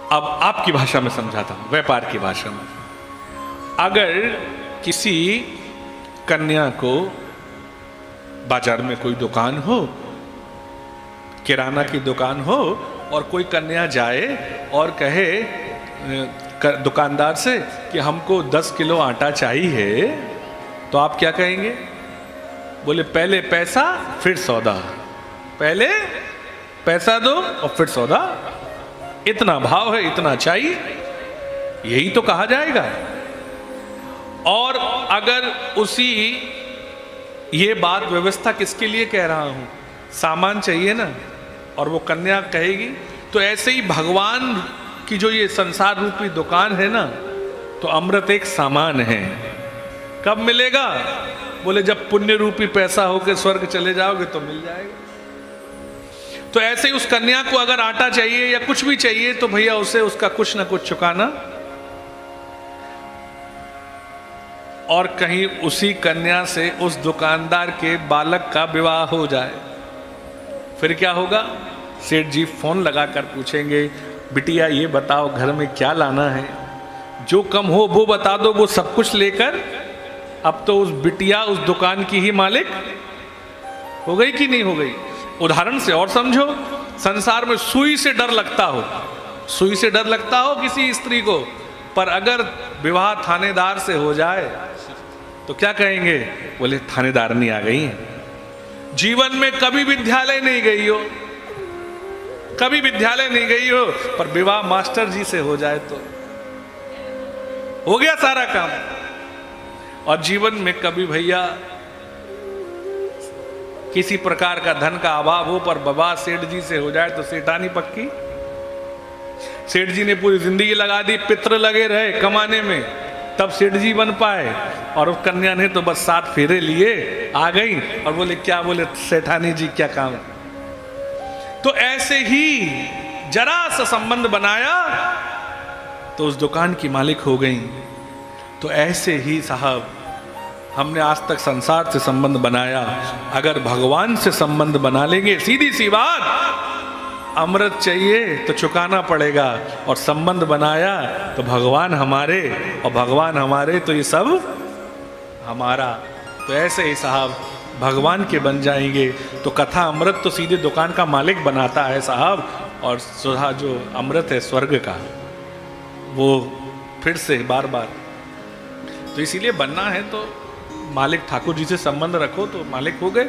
अब आपकी भाषा में समझाता हूं, व्यापार की भाषा में। अगर किसी कन्या को बाजार में कोई दुकान हो, किराना की दुकान हो, और कोई कन्या जाए और कहे दुकानदार से कि हमको 10 किलो आटा चाहिए, तो आप क्या कहेंगे? बोले पहले पैसा फिर सौदा, पहले पैसा दो और फिर सौदा, इतना भाव है, इतना चाहिए, यही तो कहा जाएगा। और अगर उसी, ये बात व्यवस्था किसके लिए कह रहा हूं, सामान चाहिए ना, और वो कन्या कहेगी, तो ऐसे ही भगवान की जो ये संसार रूपी दुकान है ना, तो अमृत एक सामान है। कब मिलेगा? बोले जब पुण्य रूपी पैसा होकर स्वर्ग चले जाओगे तो मिल जाएगा। तो ऐसे ही उस कन्या को अगर आटा चाहिए या कुछ भी चाहिए, तो भैया उसे उसका कुछ ना कुछ चुकाना। और कहीं उसी कन्या से उस दुकानदार के बालक का विवाह हो जाए, फिर क्या होगा? सेठ जी फोन लगाकर पूछेंगे, बिटिया ये बताओ घर में क्या लाना है, जो कम हो वो बता दो, वो सब कुछ लेकर। अब तो उस बिटिया उस दुकान की ही मालिक हो गई कि नहीं हो गई? उदाहरण से और समझो, संसार में सुई से डर लगता हो, सुई से डर लगता हो किसी स्त्री को, पर अगर विवाह थानेदार से हो जाए तो क्या कहेंगे? बोले थानेदारनी आ गई है। जीवन में कभी विद्यालय नहीं गई हो, कभी विद्यालय नहीं गई हो, पर विवाह मास्टर जी से हो जाए तो हो गया सारा काम। और जीवन में कभी भैया किसी प्रकार का धन का अभाव हो, पर विवाह सेठ जी से हो जाए तो सेठानी पक्की। सेठ जी ने पूरी जिंदगी लगा दी, पित्र लगे रहे कमाने में, तब सेठ जी बन पाए, और उस कन्या ने तो बस 7 फेरे लिए आ गई और बोले क्या? बोले सेठानी जी क्या काम है। तो ऐसे ही जरा सा संबंध बनाया तो उस दुकान की मालिक हो गई। तो ऐसे ही साहब हमने आज तक संसार से संबंध बनाया, अगर भगवान से संबंध बना लेंगे, सीधी सी बात, अमृत चाहिए तो चुकाना पड़ेगा, और संबंध बनाया तो भगवान हमारे, और भगवान हमारे तो ये सब हमारा। तो ऐसे ही साहब भगवान के बन जाएंगे तो कथा अमृत तो सीधे दुकान का मालिक बनाता है साहब, और सुधा जो अमृत है स्वर्ग का, वो फिर से बार बार। तो इसीलिए बनना है तो मालिक ठाकुर जी से संबंध रखो तो मालिक हो गए।